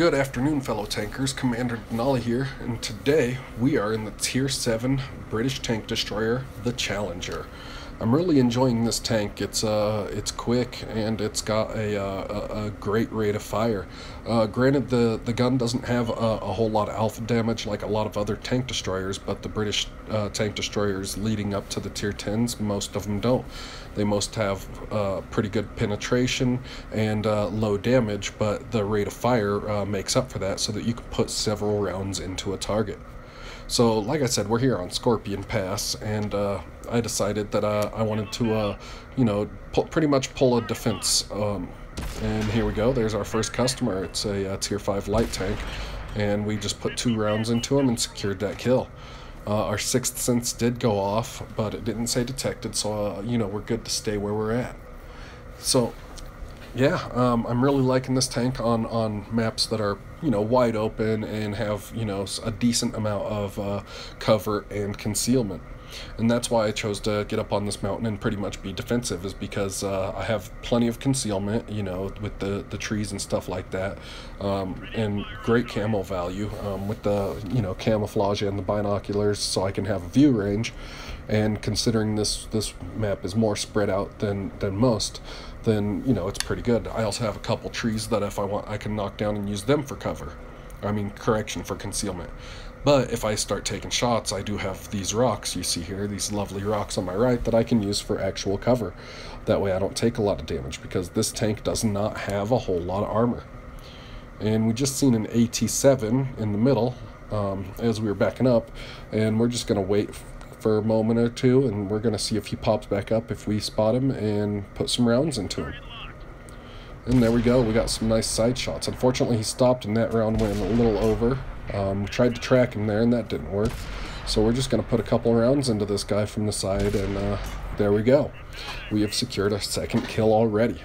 Good afternoon, fellow tankers. Commander Denalii here, and today we are in the Tier 7 British tank destroyer, the Challenger. I'm really enjoying this tank. It's quick and it's got a great rate of fire. Granted, the gun doesn't have a whole lot of alpha damage like a lot of other tank destroyers, but the British tank destroyers leading up to the Tier 10s, most of them don't. They most have pretty good penetration and low damage, but the rate of fire makes up for that so that you can put several rounds into a target. So, like I said, we're here on Scorpion Pass, and I decided that I wanted to, pretty much pull a defense. And here we go. There's our first customer. It's a Tier 5 light tank, and we just put 2 rounds into him and secured that kill. Our sixth sense did go off, but it didn't say detected, so, we're good to stay where we're at. So, yeah, I'm really liking this tank on maps that are, wide open and have, a decent amount of cover and concealment. And that's why I chose to get up on this mountain and pretty much be defensive, is because I have plenty of concealment, with the trees and stuff like that, and great camo value with the, camouflage and the binoculars, so I can have a view range. And considering this map is more spread out than most, then, it's pretty good. I also have a couple trees that if I want, I can knock down and use them for cover. For concealment. But if I start taking shots, I do have these rocks you see here, these lovely rocks on my right that I can use for actual cover. That way I don't take a lot of damage, because this tank does not have a whole lot of armor. And we just seen an AT-7 in the middle as we were backing up, and we're just going to wait for a moment or two, and we're going to see if he pops back up if we spot him and put some rounds into him. And there we go, we got some nice side shots. Unfortunately, he stopped and that round went a little over. We tried to track him there and that didn't work. So we're just going to put a couple rounds into this guy from the side, and there we go. We have secured a second kill already.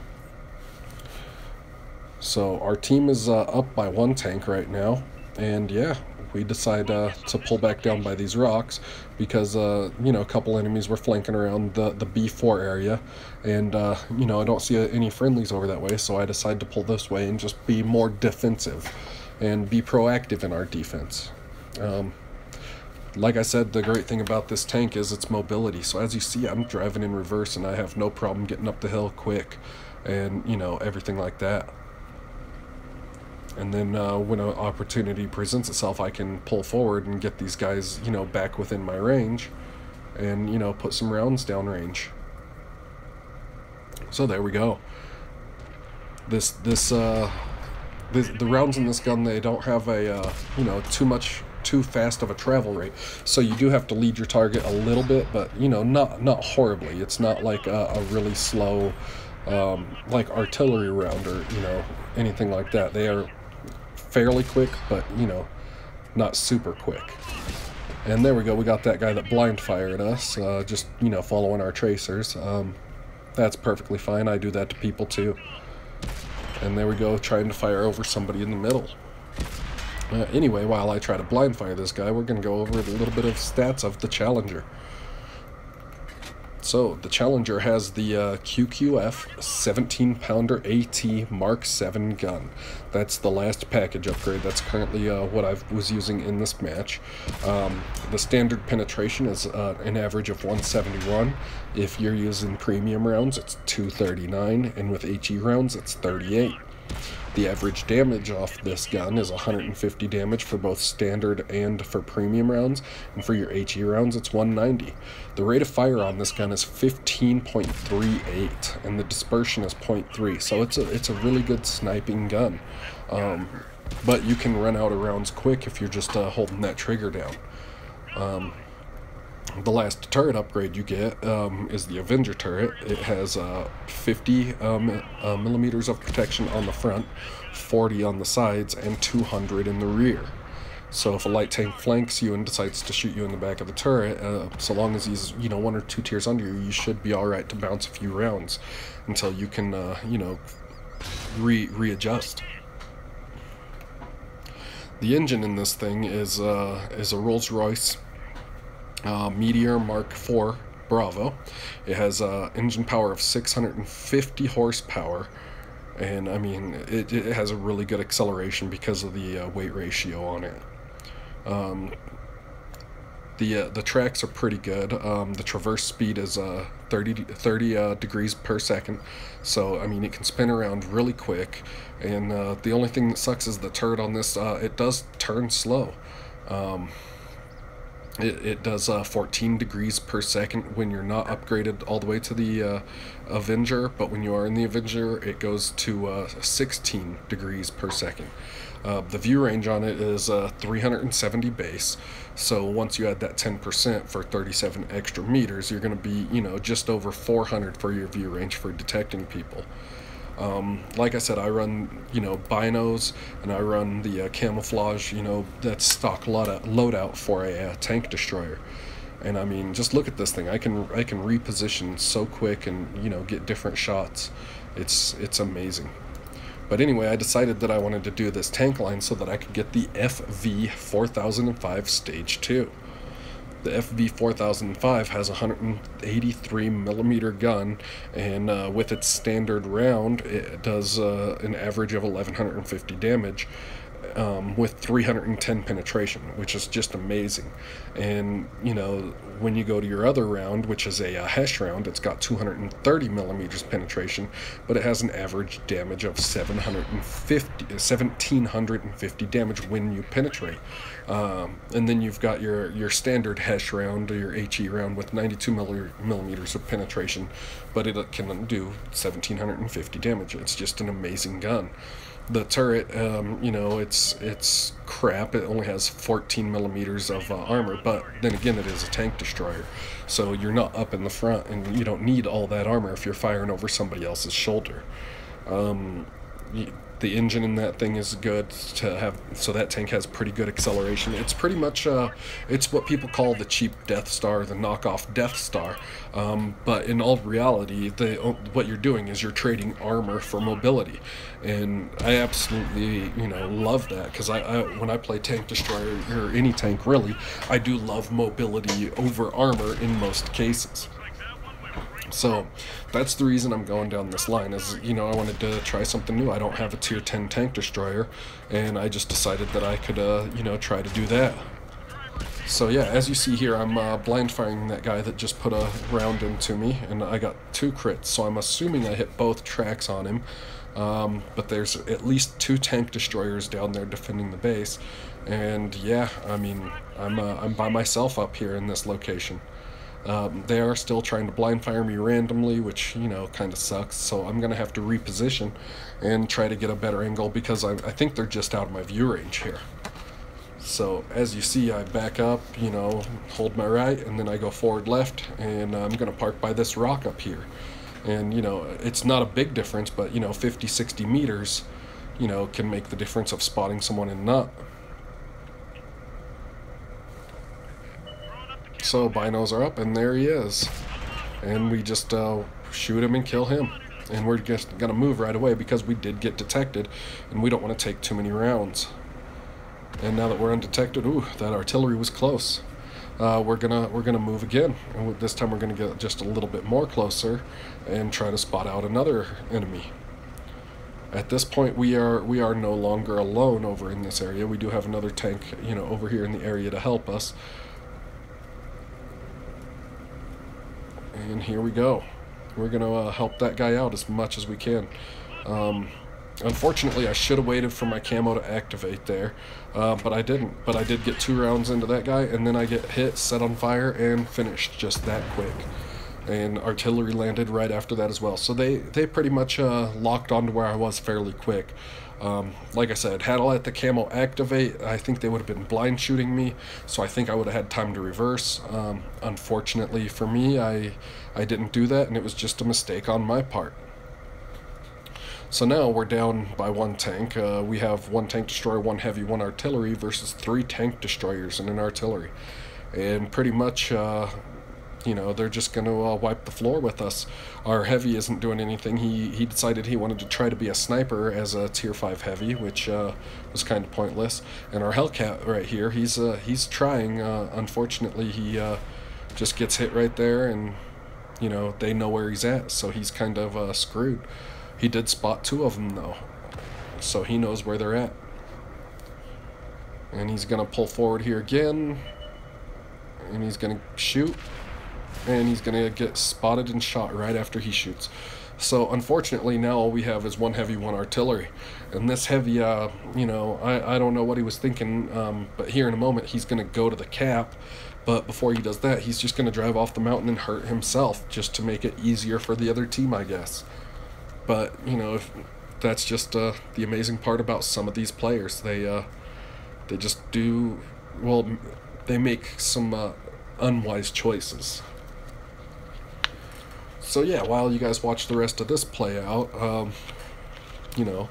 So our team is up by 1 tank right now, and yeah, we decide to pull back down by these rocks because, a couple enemies were flanking around the B4 area, and, I don't see any friendlies over that way, so I decide to pull this way and just be more defensive and be proactive in our defense. Like I said, the great thing about this tank is its mobility. So as you see, I'm driving in reverse, and I have no problem getting up the hill quick and, everything like that. And then when an opportunity presents itself, I can pull forward and get these guys, back within my range and, put some rounds downrange. So there we go. The rounds in this gun, they don't have a, too fast of a travel rate. So you do have to lead your target a little bit, but, not horribly. It's not like a really slow, like artillery round or, anything like that. They are fairly quick, but not super quick. And there we go, we got that guy that blind fired us, just following our tracers. That's perfectly fine. I do that to people too. And there we go, trying to fire over somebody in the middle. Anyway, while I try to blind fire this guy, we're going to go over a little bit of stats of the Challenger. So, the Challenger has the QQF 17-pounder AT Mark 7 gun. That's the last package upgrade. That's currently what I was using in this match. The standard penetration is an average of 171. If you're using premium rounds, it's 239, and with HE rounds, it's 38. The average damage off this gun is 150 damage for both standard and for premium rounds, and for your HE rounds it's 190. The rate of fire on this gun is 15.38, and the dispersion is 0.3, so it's a really good sniping gun. But you can run out of rounds quick if you're just holding that trigger down. The last turret upgrade you get is the Avenger turret. It has 50 millimeters of protection on the front, 40 on the sides, and 200 in the rear. So if a light tank flanks you and decides to shoot you in the back of the turret, so long as he's 1 or 2 tiers under you, you should be alright to bounce a few rounds until you can, readjust. The engine in this thing is a Rolls-Royce Meteor Mark IV Bravo. It has engine power of 650 horsepower And I mean, it has a really good acceleration because of the weight ratio on it. Um, the tracks are pretty good. The traverse speed is 30 degrees per second, so I mean it can spin around really quick. And the only thing that sucks is the turret on this. It does turn slow. Um, it does 14 degrees per second when you're not upgraded all the way to the Avenger, but when you are in the Avenger, it goes to 16 degrees per second. The view range on it is 370 base, so once you add that 10% for 37 extra meters, you're going to be, you know, just over 400 for your view range for detecting people. Like I said, I run, you know, binos, and I run the camouflage, you know, that's stock loadout for a tank destroyer. And I mean, just look at this thing. I can reposition so quick and, you know, get different shots. It's amazing. But anyway, I decided that I wanted to do this tank line so that I could get the FV 4005 Stage 2. The FV 4005 has a 183 millimeter gun, and with its standard round, it does an average of 1150 damage. With 310 penetration, which is just amazing. And you know, when you go to your other round, which is a Hesh round, it's got 230 millimeters penetration, but it has an average damage of 1750 damage when you penetrate. And then you've got your standard Hesh round, or your HE round, with 92 millimeters of penetration, but it can do 1750 damage. It's just an amazing gun. The turret, you know, it's crap. It only has 14 millimeters of armor, but then again, it is a tank destroyer, so you're not up in the front, and you don't need all that armor if you're firing over somebody else's shoulder. The engine in that thing is good to have, so that tank has pretty good acceleration. It's pretty much, it's what people call the cheap Death Star, the knockoff Death Star. But in all reality, what you're doing is you're trading armor for mobility. And I absolutely, you know, love that, because when I play tank destroyer, or any tank really, I do love mobility over armor in most cases. So that's the reason I'm going down this line, is, you know, I wanted to try something new. I don't have a tier 10 tank destroyer, and I just decided that I could, you know, try to do that. So yeah, as you see here, I'm blind firing that guy that just put a round into me, and I got 2 crits, so I'm assuming I hit both tracks on him. But there's at least 2 tank destroyers down there defending the base, and yeah, I mean, I'm by myself up here in this location. They are still trying to blind fire me randomly, which, you know, kind of sucks, so I'm going to have to reposition and try to get a better angle, because I think they're just out of my view range here. So as you see, I back up, you know, hold my right, and then I go forward left, and I'm going to park by this rock up here. And, you know, it's not a big difference, but, you know, 50-60 meters, you know, can make the difference of spotting someone and not. So binos are up, and there he is, and we just shoot him and kill him, and we're just gonna move right away because we did get detected, and we don't want to take too many rounds. And now that we're undetected, ooh, that artillery was close. We're gonna move again, and this time we're gonna get just a little bit more closer and try to spot out another enemy. At this point, we are no longer alone over in this area. We do have another tank, you know, over here in the area to help us. And here we go. We're gonna help that guy out as much as we can. Unfortunately, I should have waited for my camo to activate there, but I didn't. But I did get 2 rounds into that guy, and then I get hit, set on fire, and finished just that quick. And artillery landed right after that as well. So they pretty much locked onto where I was fairly quick. Like I said, had I let the camo activate, I think they would have been blind shooting me, so I think I would have had time to reverse. Unfortunately for me, I didn't do that, and it was just a mistake on my part. So now we're down by 1 tank. We have 1 tank destroyer, 1 heavy, 1 artillery, versus 3 tank destroyers and an artillery. And pretty much, you know, they're just going to wipe the floor with us. Our heavy isn't doing anything. He decided he wanted to try to be a sniper as a tier 5 heavy, which was kind of pointless. And our Hellcat right here, he's trying. Unfortunately, he just gets hit right there, and, you know, they know where he's at, so he's kind of screwed. He did spot 2 of them though, so he knows where they're at. And he's gonna pull forward here again, and he's gonna shoot, and he's gonna get spotted and shot right after he shoots. So unfortunately now all we have is 1 heavy, 1 artillery, and this heavy, you know, I don't know what he was thinking, but here in a moment he's gonna go to the cap, but before he does that he's just gonna drive off the mountain and hurt himself just to make it easier for the other team, I guess. But you know, that's just the amazing part about some of these players. They just do, well, they make some unwise choices. So yeah, while you guys watch the rest of this play out, you know,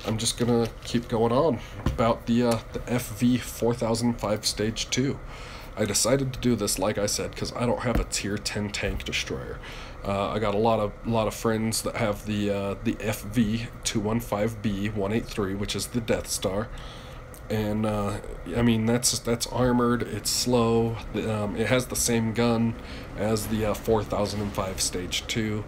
I'm just gonna keep going on about the FV 4005 Stage 2. I decided to do this, like I said, because I don't have a tier 10 tank destroyer. I got a lot of friends that have the FV 215B 183, which is the Death Star. And I mean, that's armored, it's slow, it has the same gun as the 4005 Stage 2,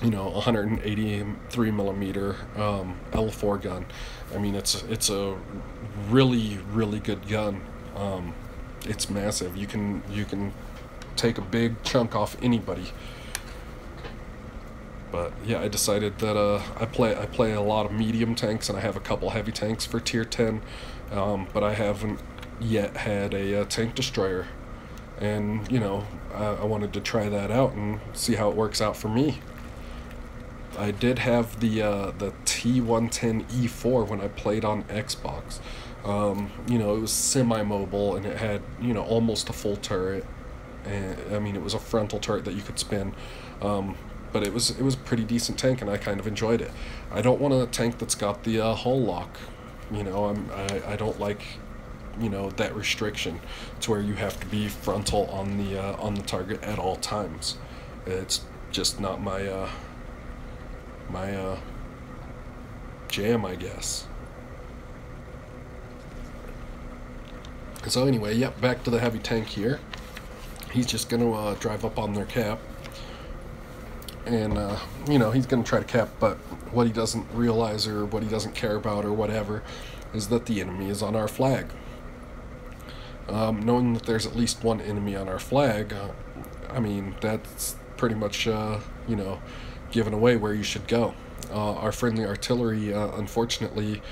you know, 183 millimeter L4 gun. I mean, it's a really good gun. It's massive. You can take a big chunk off anybody. But yeah, I decided that I play a lot of medium tanks, and I have a couple heavy tanks for tier 10, but I haven't yet had a tank destroyer, and you know, I wanted to try that out and see how it works out for me. I did have the T110E4 when I played on Xbox. You know, it was semi-mobile, and it had, you know, almost a full turret, and I mean, it was a frontal turret that you could spin. But it was a pretty decent tank, and I kind of enjoyed it. I don't want a tank that's got the hull lock. You know, I don't like, you know, that restriction to where you have to be frontal on the target at all times. It's just not my my jam, I guess. So anyway, yep, back to the heavy tank here. He's just gonna drive up on their cap. And, you know, he's going to try to cap, but what he doesn't realize, or what he doesn't care about, or whatever, is that the enemy is on our flag. Knowing that there's at least 1 enemy on our flag, I mean, that's pretty much, you know, giving away where you should go. Our friendly artillery, unfortunately,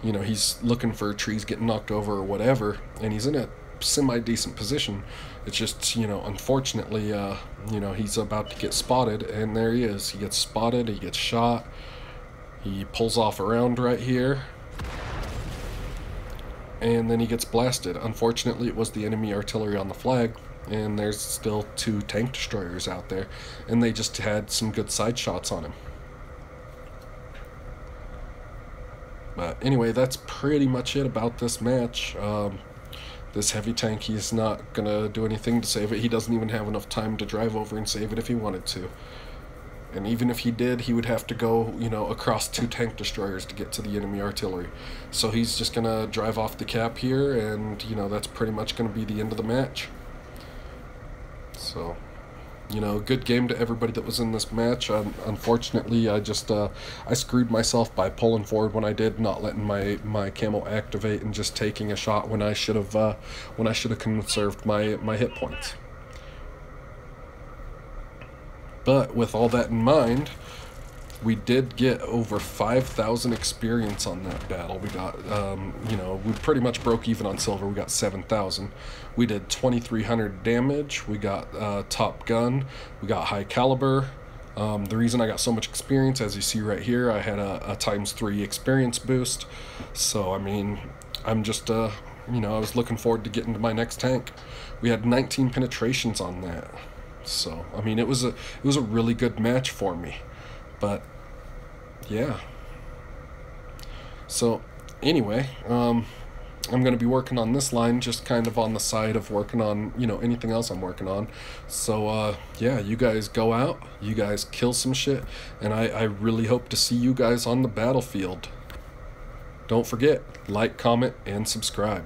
you know, he's looking for trees getting knocked over or whatever, and he's in a semi-decent position. It's just, you know, unfortunately, you know, he's about to get spotted, and there he is. He gets spotted, he gets shot, he pulls off around right here, and then he gets blasted. Unfortunately, it was the enemy artillery on the flag, and there's still 2 tank destroyers out there, and they just had some good side shots on him. But anyway, that's pretty much it about this match. This heavy tank, he's not gonna do anything to save it. He doesn't even have enough time to drive over and save it if he wanted to. And even if he did, he would have to go, you know, across 2 tank destroyers to get to the enemy artillery. So he's just gonna drive off the cap here, and, you know, that's pretty much gonna be the end of the match. So, you know, good game to everybody that was in this match. Unfortunately, I just I screwed myself by pulling forward when I did, not letting my camo activate, and just taking a shot when I should have conserved my hit points. But with all that in mind, we did get over 5,000 experience on that battle. We got, you know, we pretty much broke even on silver. We got 7,000. We did 2,300 damage. We got top gun. We got high caliber. The reason I got so much experience, as you see right here, I had a ×3 experience boost. So, I mean, I'm just, you know, I was looking forward to getting to my next tank. We had 19 penetrations on that. So, I mean, it was a really good match for me. But yeah, so anyway, I'm going to be working on this line, just kind of on the side of working on, you know, anything else I'm working on. So yeah, you guys go out, you guys kill some shit, and I really hope to see you guys on the battlefield. Don't forget, like, comment, and subscribe.